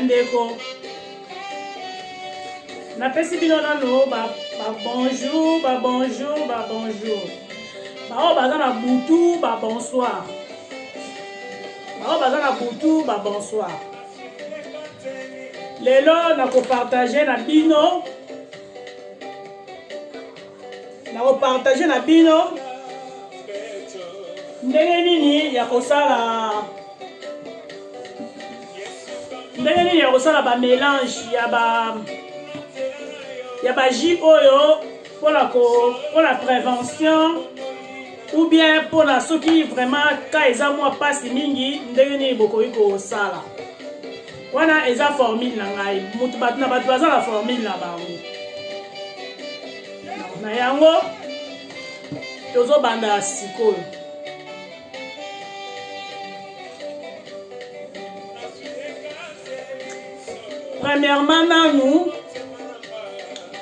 bandeko napesi bino nano ba bonjour ba bonjour ba bonjour bao baza na butu ba bonsoir bao baza na butu ba bonsoir lelo nakopartage na bino ndenge nini ya kosala ba mélange ya ba jus oyo pour la prévention ou bien pour la soki vraiment ka eza mwa pasi mingi ndenge nini bokoki kosala wana eza formule na ngai bato baza na formule na bango na yango tozobanda sikoyo premièrement nanu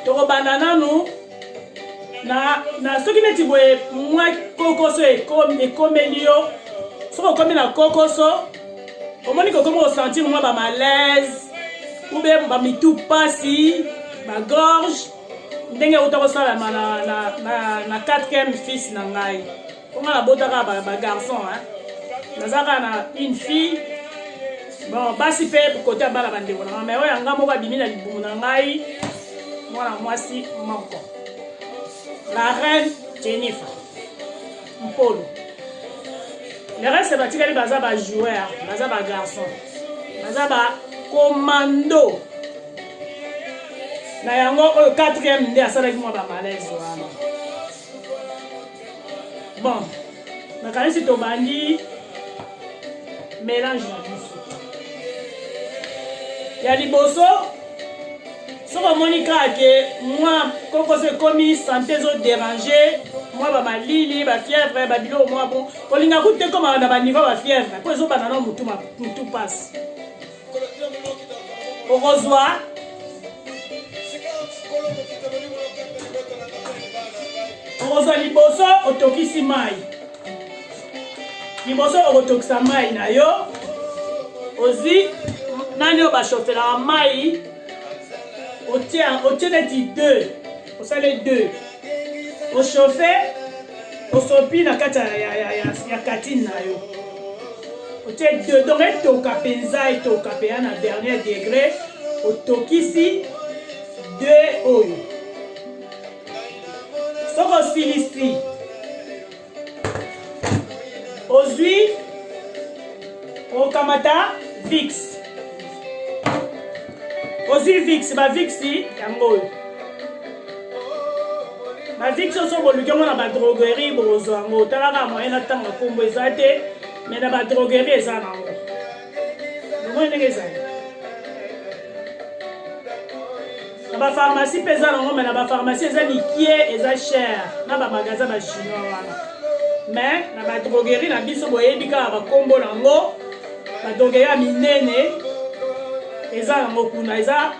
tokobanda nanu na soki neti boye mwa kokoso ekomeli yo soki okomi na kokoso omoni kokomi kosentir mwa bamalaise ou bien bamitu pasi bagorge ndenge euta kosalama na 4e fils na ngai ponga nabotaka bagarçon nazaka na une fille bon basi mpe kote ya bana bandeko na mais oyo anga moko abimi na libumu na ngai mwana mwasi moko la reine Jennifer Mpolo. Le reste batikali baza ba joueur, baza ba garçon, baza ba commando. Na yango oyo 4e nde asalaki mwa ba malaise wana. Bon, nakanisi tobandi mélange na biso. Ya liboso soko moni kake moi kokoso ekomi santé zo déranger moi ba malili ba fièvre ba bilo moi bon kolinga kute koma na ba niveau ba fièvre po zo banana mutu passe okozwa liboso otokisi mai liboso okotokisa mai na yo ozi nani o ba chauffela mai au tient 2, au salé 2. Au chauffé, au sopi na kata ya katine na yo. Au tient 2, donc et au kapenza et au kapéa na dernier degré, au tokisi 2 oyo. Soko silisi. Aux huiles, au kamata Vicks. Aussi Vicks, ba Vicks yango. Ba Vicks so boluki mo na ba droguerie bozo yango. Talaka moyen na tanga kombo ezate, mais na ba droguerie eza nango. Ngo ndenge eza. Na ba pharmacie pesa nango, mais na ba pharmacie eza likie, eza cher. Na ba magasin ba chinois wana. Mais na ba droguerie na biso boyebi ka ba kombo nango. Ba droguerie minene. Eza nango kuna eza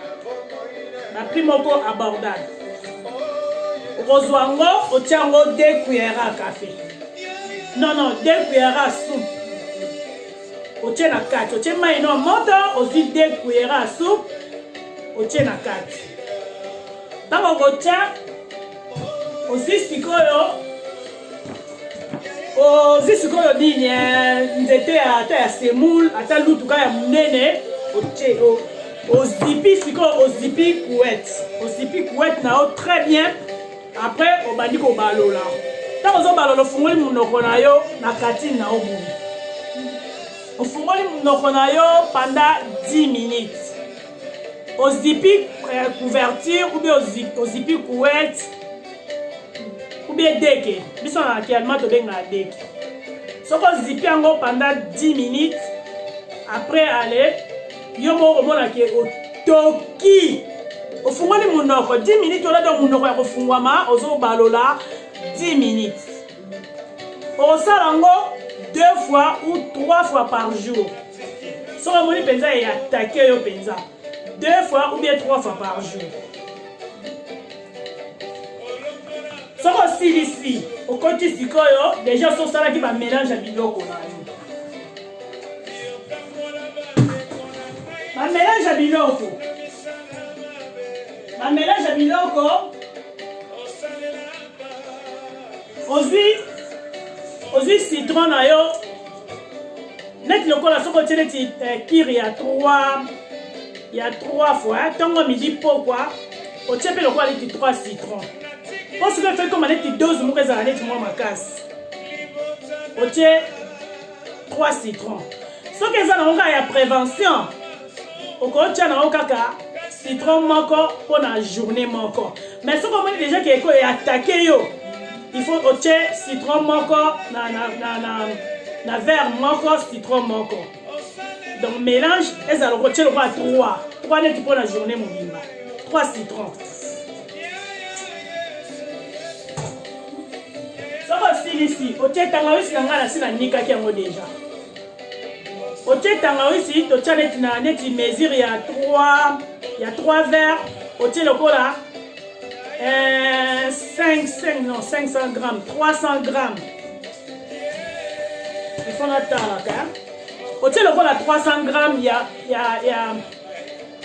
na prix moko abordable. Okozwa ngo otia ngo 2 cuillères à café. Non, 2 cuillères à soupe. Otie na kati. Otie mai no moto, ozi 2 cuillères à soupe. Otie na kati. Tango kotia ozi sikoyo dini nzete ata ya semoule ata lutuka ya munene. Ozipi couette na très bien. Après au bandi ko balola. Tant ozo balola fungoli munoko na yo na katine na obu. Ofungoli munoko na yo pendant 10 minutes. Ozipi couverture ou bien ozipi couette ou bien deke. Biso na actuellement to benga deke. Soko zipi yango pendant 10 minutes. Après aller yo mo omona ke otoki ofungoli munoko 10 minutes ola do munoko ya kofungwama ozo balola 10 minutes osala ngo 2 fois ou 3 fois par jour so omoni penza ya attaquer yo penza 2 fois ou bien 3 fois par jour soko silisi okoti sikoyo déjà so sala ki ba mélange ya biloko na yo. biloko. Ba mélange ya biloko. Ozwi citron na yo. Net lokola soko tiene ti kiri ya 3 fois. Tongo midi pokwa. Otie pe lokola liti 3 citron. Parce que fait comme neti dose moko ezala neti mwa makasi. Otie 3 citron. Soki eza na oka ya prévention. Okotia na okaka citron moko pour la journée moko. Mais ce qu'on dit déjà qu'il est attaqué yo, il faut otier citron moko na verre moko citron moko. Donc mélange et ça le retient le roi 3 net pour la journée mobimba. 3 citrons. Ça va aussi ici. Otier tangawisi ngala sina nika kiango déjà. Otier tangawisi to tia net mesure ya 3 verres. Otier le cola 500 grammes, 300 grammes. Il faut l'attendre là. Otier le cola 300 grammes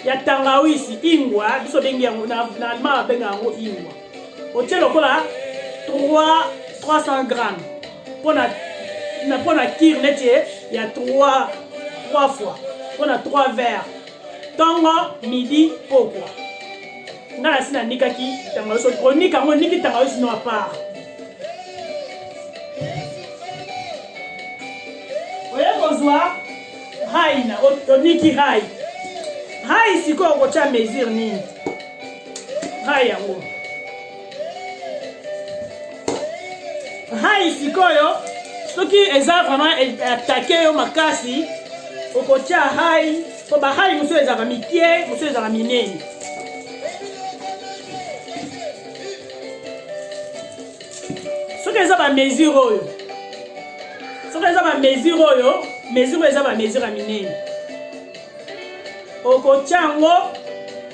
ya tangawisi ingwa, biso bengi yango na ma benga yango ingwa. Otier le cola 300 grammes. Pour la kir net il y a 3 fois. On a 3 verres. Tongo midi pourquoi? Ngala sina nikaki tangawisi onika ngo niki tangawisi no part. Oya kozwa haina oniki hai. Hai siko okocha mesure nini? Hai yango. Hai sikoyo soki eza vraiment attaqué yo makasi okocha hai po ba hai muso eza mikie muso eza minene. Soki eza ba mesure oyo. Soki eza ba mesure oyo, mesure eza ba mesure minene. Okocha ngo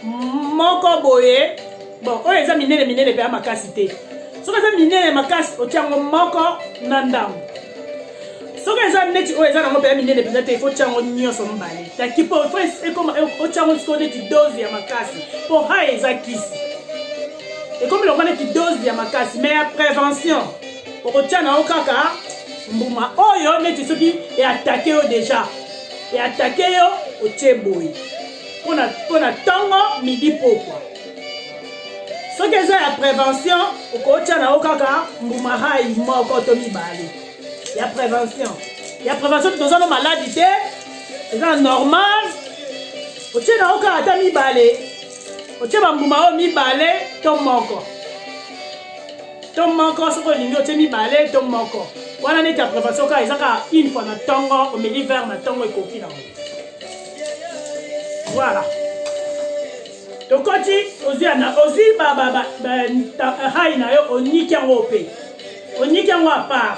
moko boye. Bon, oyo eza minene pe makasi te. Soki eza minene makasi otiango moko na ndambo. Soki eza neti oyo eza nango pe minene penza te, il faut tiango nyonso mbale. Taki po otiango siko neti dose ya makasi. Po hai eza kisi. Et comme le neti dose ya makasi, mais ya prévention. Okotia na okaka mbuma oyo neti soki e attaqué yo déjà. E attaqué yo otie boye. Pona tongo midi pokwa. Soki eza ya prévention, okotia na okaka mbuma hai moko to mibale. Ya prévention. Ya prévention toza no maladie te. Eza normal. Otia na okaka ata mibale. Otia ba mbuma o mibale to moko. To moko soko lingi otia mibale to moko. Wana neti ya prévention ka ezaka une fois na tongo, omeli verre na tongo ekoki na. Voilà. Tokoti ozi hai na yo oniki yango pe. Oniki yango à part.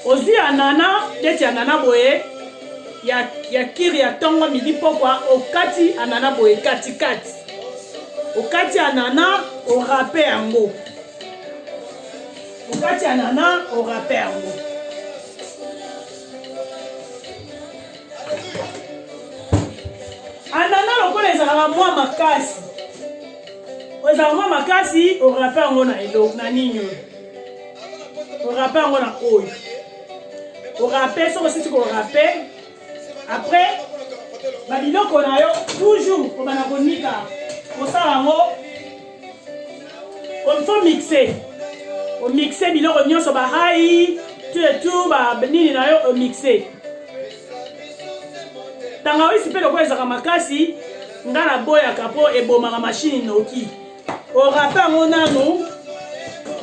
Ozi anana, deti anana boye ya kiri ya tongo midi pokwa okati anana boye kati. Okati anana o râpe yango. Okati anana o râpe yango. Anana lokola ezalaka mwa makasi. Ezalaka mwa makasi o râpe yango na eloko na nini. O râpe yango na oyo. O râpe soko sisi ko râpe. Après ba biloko na yo toujours ko bana konika. Osala yango. On faut mixer. O mixer biloko nyonso ba hai, tout ba nini na yo o mixer. Tangawisi pe lokola ezaka makasi ngala boyaka po ebomaka machine noki. O râpe yango nanu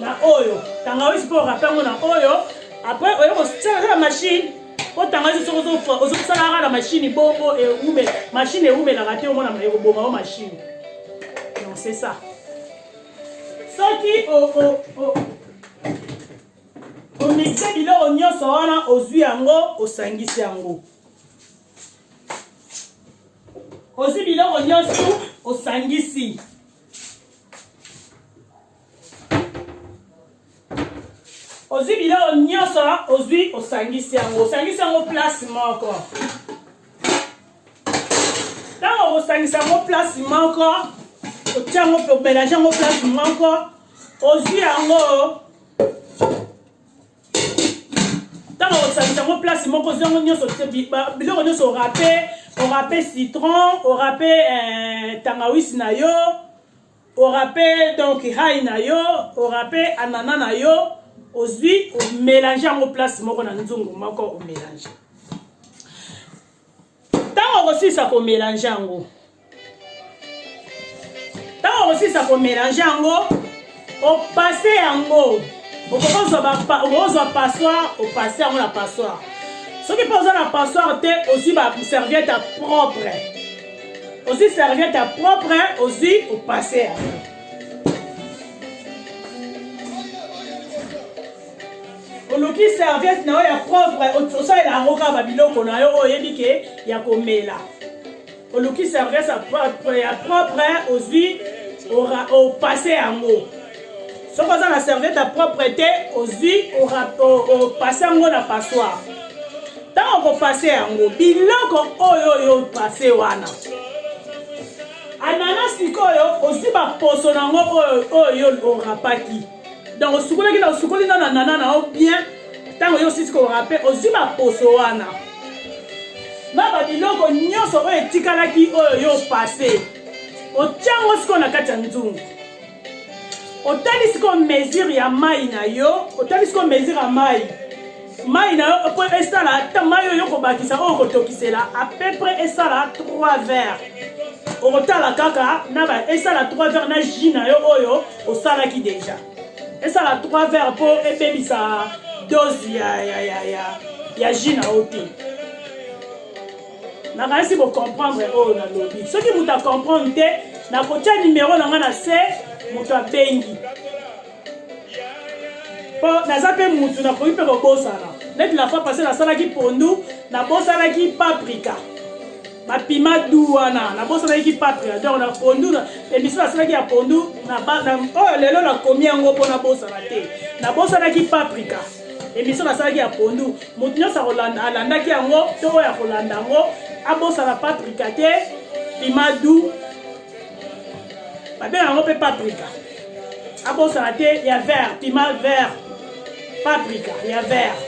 na oyo. Tangawisi pe o râpe yango na oyo. Après oyo ko tsaka la machine. Po tangawisi soko osala la machine bongo e ume machine e ume la raté au mona e boma o machine. Non, c'est ça. Soki o mixe biloko nyonso wana ozwi yango osangisi yango. Ozwi biloko nyonso osangisi. Ozwi biloko nyonso ozwi osangisi yango. Osangisi yango place moko. Tango osangisa yango place moko otia yango omélange yango place moko ozwi yango ntango osangisa yango place moko ozwi yango nyonso biloko nyonso orape citron orape tangawisi na yo orape donc hai na yo orape anana na yo ozwi omélange yango place moko na nzungu moko omélange ntango okosilisa komélange yango opase yango okozwa passoire opase yango na passoire soki mpo oza na passoire te ozwi baserviette propre ozwi opase yango oluki serviette na yo ya propre osalela yango kaka babiloko na yo oyebi ke ya komela oluki serviette ya propre ozwi opase yango soki oza na serviette ya propre te ozwi opase yango na passoire ntango okopase yango biloko oyo opase wana anana sikoyo ozwi baposo nango oyo orapaki donc osukoli na nana na yo bien ntango yo osisi korape ozwi baposo wana na babiloko nyonso oyo etikalaki oyo yo opase otia yango sikoyo na kati ya nzungu otali sikoyo mesure ya mai na yo mai na yo po esala ata mai oyo okobakisa oyo okotokisela à peu près esala 3 verres okotala kaka esala 3 verres na jus na yo oyo osalaki déjà esala 3 verres mpo ebebisa dose ya jus na yo te nakanisi bocomprendre oyo nalobi soki moto acomprendre te nakotia nimero na nga na se moto abengi mpo naza mpe motu nakoki mpe kobosana neti la fois passé nasalaki pondu nabosanaki paprika bapima du wana nabosanaki paprika donc na pondu émission nasalaki ya pondu oyo lelo nakomi yango mpo nabosana te nabosanaki paprika émission nasalaki ya pondu motu nyonso alandaki yango to oyo akolanda yango abosana paprika te pima du babenga yango mpe paprika abosana te ya vert pima vert paprika ya vert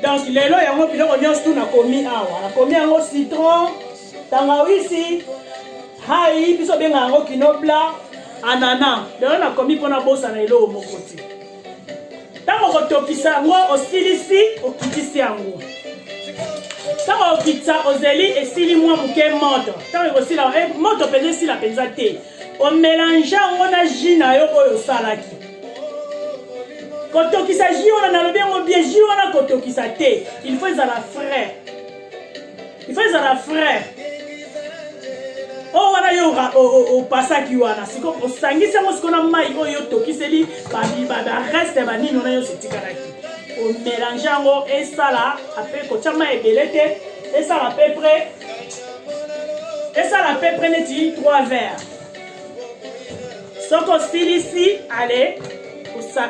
donc lelo yango biloko nyonso tu nakomi awa nakomi yango citron tangawisi hai biso benga yango kinobla anana lelo nakomi mpona bosana eloko moko te ntango okotokisa yango osilisi okitisi yango ntango okitisa ozeli esili mwa moke moto ntango ekosila moto mpenza esila mpenza te omélange yango na jus na yo oyo osalaki kotokisa jus wana nalobi yango bien jus wana kotokisa te il faut ezala frais oyo wana yo opasaki wana siko osangisi yango siko na mai oyo otokiseli bareste banino na nyonso etikalaki omélange yango esala ape kotia mai ebele te esala à peu près neti 3 verres soko osilisi ale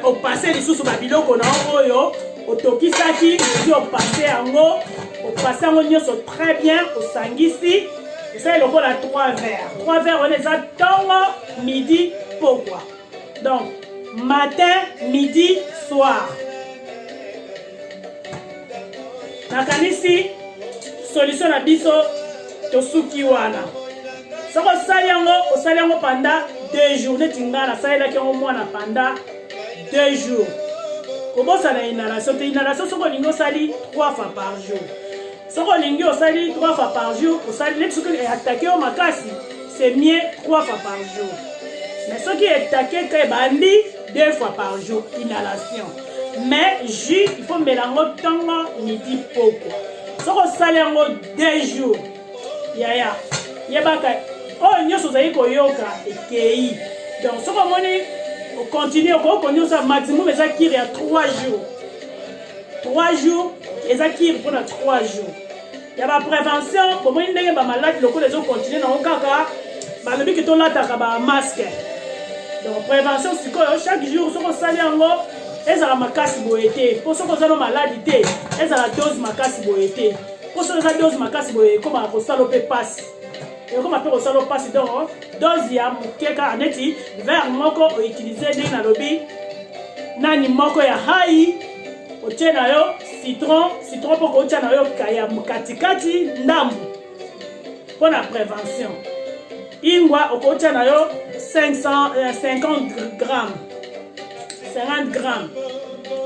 opase lisusu babiloko na oyo otokisaki ozi opase yango nyonso très bien osangisi esali lokola 3 verres wana eza ntongo midi pokwa donc matin midi soir nakanisi solution na biso tosuki wana soko osali yango pendant 2 jours neti nga nasalelaki yango mwana pendant 2 jours kobosana inhalation te inhalation soko olingi osali 3 fois par jour soko olingi osali 3 fois par jour osali neti soki atake yo makasi c'est mieux 3 fois par jour mais soki etake ka ebandi 2 fois par jour inhalation mais jus il faut mélango ntongo midi poko soko osali yango 2 jours yaya yebaka oyo nyonso ozali koyoka ekei donc soko omoni okontinue okokonyosa maximum eza kiri ya 3 jours 3 jours eza kiri mpona 3 jours ya baprévention bomoni ndenge bamaladi lokola ezokontinue nango kaka balobi ke tolataka bamaske donc prévention sikoyo chaque jour soko osali yango ezala makasi boye te mpo soki oza no maladi te ezala dose makasi boye te mpo soki eza dose makasi boye ekomaka kosala mpe pasi et comme après au salon passe donc dose ya mukeka neti verre moko o utiliser ndenge na lobi nani moko ya hai otie na yo citron poko otia na yo kaya mukatikati ndambu pour la prévention ingwa okotia na yo 50 grammes 50 grammes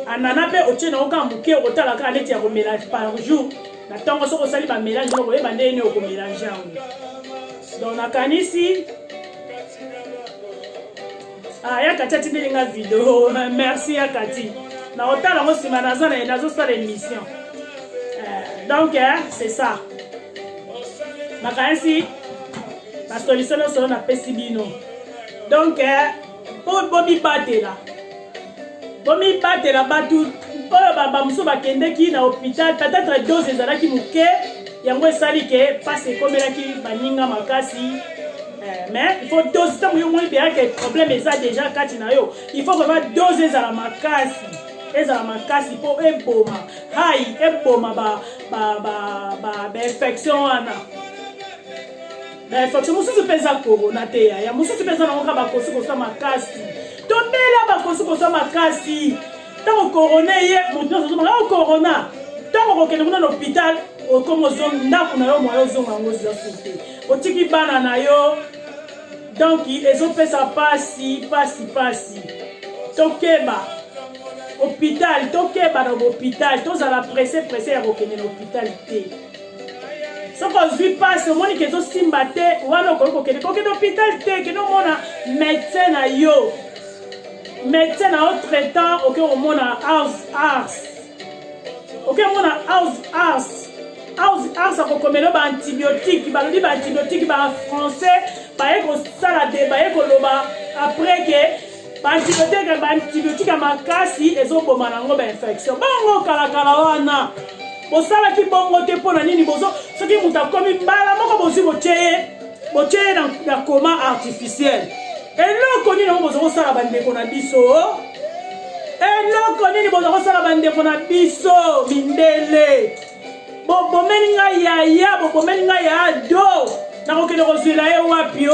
anana pe otie na oka muke okotala kaka neti ya komélange par jour na ntongo soki osali bamélange moko oyeba ndenge nini okomélange yango donc nakanisi ya kati atindelinga video merci ya kati na otala yango nsima nazosala émission donc c'est ça nakanisi basolution nyonso napesi bino donc bomibatela bato oyo bamosusu bakendeki na hôpital peut-être dose ezalaki moke yango esali ke mpasi ekomelaki baninga makasi mais il faut dose ntango yo moi beyake problème eza déjà kati na yo il faut vraiment dose ezala makasi mpo eboma hai eboma bainfection wana bainfection mosusu mpe eza corona te ya mosusu mpe eza nango kaka bakosi kosa makasi tobela bakosi kosa makasi ntango corona ye motu nyonso ozomaka o corona ntango kokende kuna na hôpital okoma ndako na yo moyo ozonga yango ozwa te otiki bana na yo donc ezopesa pasi tokeba hôpital tokeba na hôpital tozala presse ya kokende na hôpital te soki ozwi pasi omoni ke ezosimba te wana okoki kokende hôpital te kende omona médecin na yo traitant okoki omona ars akokomela baantibiotique balobi baantibiotique bafrançais baye kosala de baye koloba après ke baantibiotique ya makasi ezoboma nango bainfection bongo kalakala wana bosalaki bongo te mpo na nini soki moto akomi mbala moko bozwi botie ye na coma artificiel eloko nini yango boza kosala bandeko na biso mindele bobomeli ngai yaya bobomeli ngai ya ado nakokende kozwela ye wapi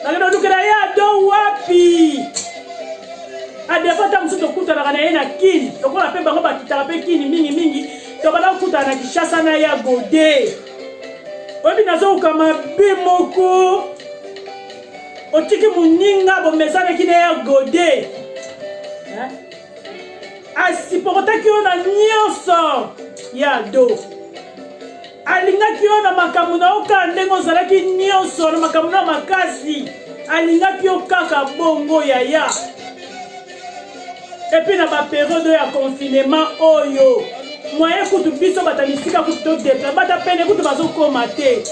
nakende odukela ye ado wapi adefo ta mosusu tokutanaka na ye na kini lokola mpe bango bakitaka mpe kini mingi tobanda kokutana na kishasa na ye ya gode oyebi nazokoka mabe moko otiki moninga bomesanaki na ye ya gode asipokotaki yo na nyonso ya do alingaki yo na makambo na yo kaka ndenge ozalaki nyonso na makambo na makasi alingaki yo kaka bongo yaya epuis na baperiode ya confinement oyo moye kutu biso bata misika kutu todepla bata pene kutu bazokoma te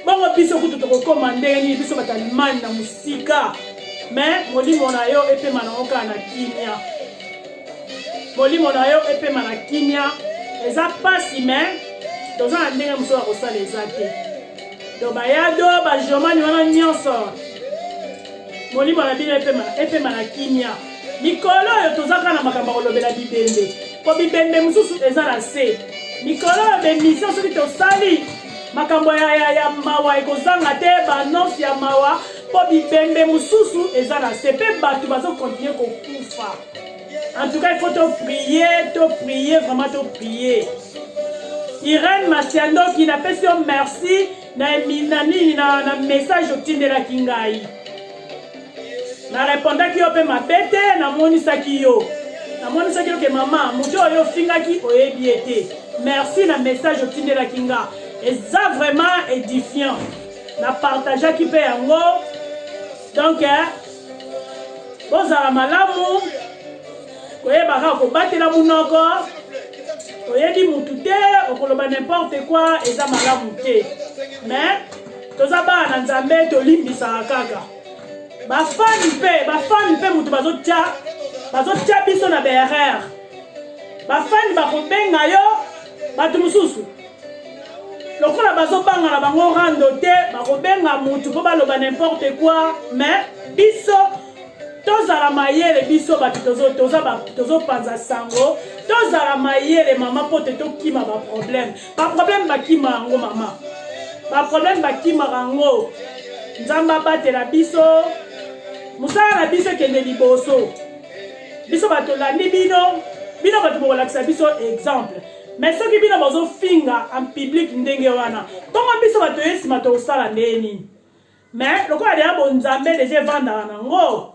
bongo biso kutu tokokoma ndenge nini biso bata limani na musika mais molimo na yo epema nango kaka na kimia molimo na yo epema na kimia eza pasi mais toza na ndenge mosusu ya kosala eza te to bayado bajomani wana nyonso molimo na bino epema na kimia mikolo oyo toza kaka na makambo ya kolobela bibembe po bibembe mosusu eza na se mikolo oyo bemission soki tosali makambo ya mawa ekozanga te banonsi ya mawa po bibembe mosusu eza na se mpe bato bazokontinue kokufa. En tout cas, il faut te prier, vraiment te prier. Irène Masiando qui n'a pas dit merci, na message au Tinde la Kingai. Na répondant qui ope ma bête, na monisa ki yo. Na monisa ki yo que maman, mujo yo finga ki oye biete. Merci na message au Tinde la Kinga. Et ça vraiment édifiant. Na partage qui paye en gros. Donc, bon, à la malamu. Koyeba kobatela munoko oyebi mutu te okoloba n'importe quoi eza malamu te mais toza bana nzambe tolimbisaka kaka bafani mpe mutu bazotia biso na berere bafani bakobenga yo bato mosusu lokola bazobanga na bango rando te bakobenga mutu mpo baloba n'importe quoi mais biso tozala mayele biso bato tozopanza sango tozala mayele mama po te tokima baproblème bakima yango mama ba problème bakimaka ngo nzambe abatela biso mosala na biso ekende liboso biso bato landi bino bato bokolakisa biso exemple mais soki bino bazofinga en public ndenge wana bongo biso bato ye nsima tokosala ndenge nini mais lokola deya bonzambe deja evandaka nango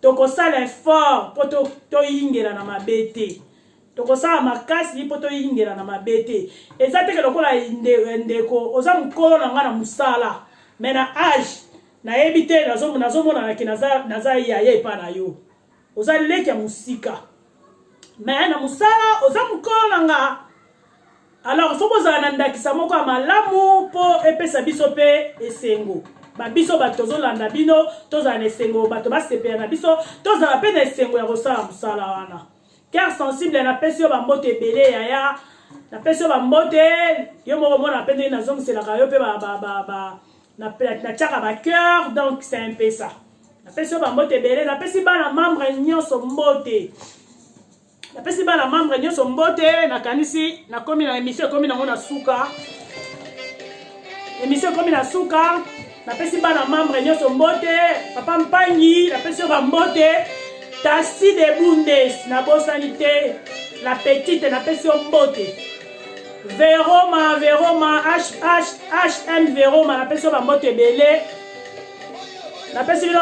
tokosala effort mpo toyingela na mabe te tokosala makasi mpo toyingela na mabe te eza teke lokola ndeko oza mokolo na nga na mosala mais na age nayebi te nazomonanaki naza yaya epa na yo oza leki ya mosika mais na mosala oza mokolo na nga alors fo bozala na ndakisa moko ya malamu mpo epesa biso mpe esengo babiso bato tozolanda bino tozala na esengo bato basepela na biso tozala mpe na esengo ya kosala mosala wana car sensible napesi yo bambote ebele yaya napesi yo bambote yo moko mona mpe ndenge nazongiselaka yo mpe natiaka bacoeur donc c'est un peu ça napesi yo bambote ebele napesi bana membre nyonso mbote napesi bana membre nyonso mbote nakanisi nakomi na émission ekomi nango na suka émission ekomi na suka napesi bana membre nyonso mbote papa mpangi napesi yo bambote tasi de bundes nabosani te la petite napesi yo mbote veroma hm veroma napesi yo bambote ebele napesi bino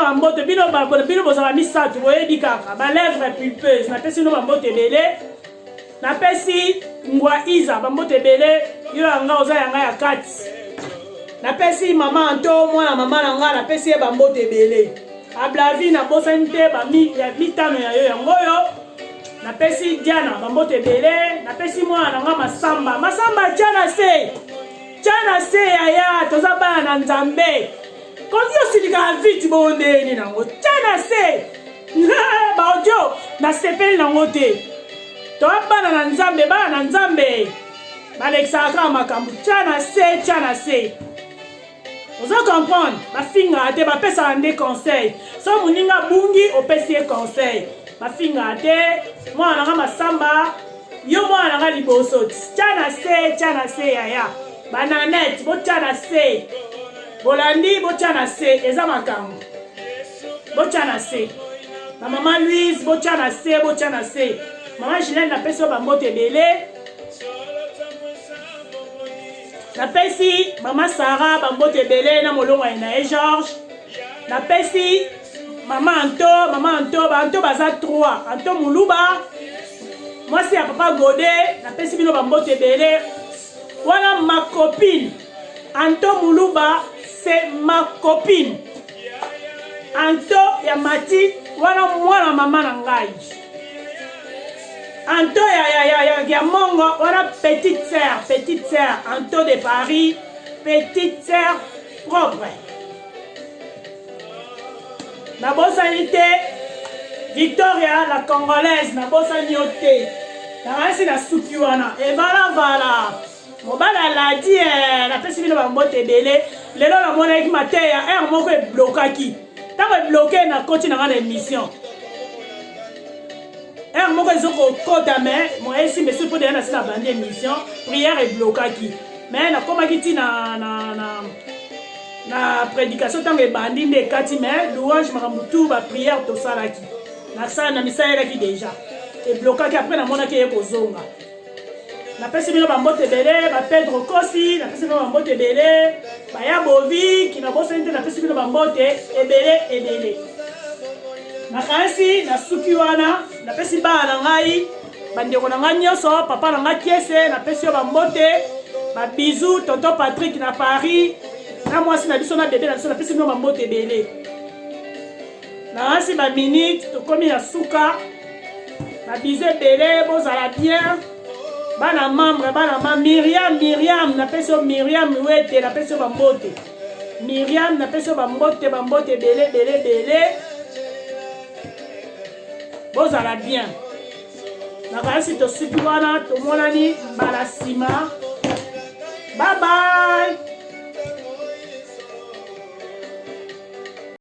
bambote bino bozala misato boyebi kaka balèvre pulpeuse napesi bino bambote ebele napesi ngwa iza bambote ebele yo yanga oza yanga ya kati napesi mama anto mwana mama na nga napesi ye bambote ebele ablavi nabosani te mitano ya yo yango oyo napesi diana bambote ebele napesi mwana na nga masamba tia na se yaya toza bana na nzambe koki osilika vite bondeni nango tia na se baaudio nasepeli nango te toza bana na nzambe balekisaka kaka makambo tia na se ozo comprendre bafingaka te bapesaka nde conseil so moninga bungi opesi ye conseil bafingaka te mwana nanga masamba yo mwana nanga liboso tia na se yaya bananete botia na se bolandi botia na se eza makambo botia na se bamama louise botia na se mama Julien napesi yo bambote ebele napesi mama Sara bambote ebele na molongo na ye George napesi mama Anto baza 3 Anto Muluba mwasi ya papa Gode napesi bino bambote ebele wana ma copine Anto Muluba c'est ma copine Anto ya Mati wana mwana mama na ngai Anto ya Mongo wana petite sœur Anto de Paris petite sœur propre nabosani te Victoria la congolaise nabosani yo te nakanisi na suki wana evala mobala aladi napesi bino bambote ebele lelo namonaki mateya aire moko eblokaki ntango ebloke nakoti nanga na émission aire moko ezokokota me moyesi mesi mpo deya nasi na bandi émission prière eblokaki me nakomaki ti na prédication ntango ebandi nde ekati me louange makambo tu baprière tosalaki na misalelaki deja eblokaki apres namonaki ye kozonga napesi bino bambote ebele bapedro kosi napesi bino bambote ebele baya boviki nabosani te napesi bino bambote ebele nakanisi na suki wana napesi bana na ngai bandeko na ngai nyonso papa na ngai kiese napesi yo bambote babizu tonton Patrick na Paris na mwasi na biso na bebe na biso napesi bino bambote ebele nakanisi baminute tokomi na suka babizu ebele bozala bien bana membre Miriam napesi yo Miriam wete napesi yo bambote Miriam napesi yo bambote ebele bozala bien nakanisi tosuki wana tomonani mbala nsima bye bye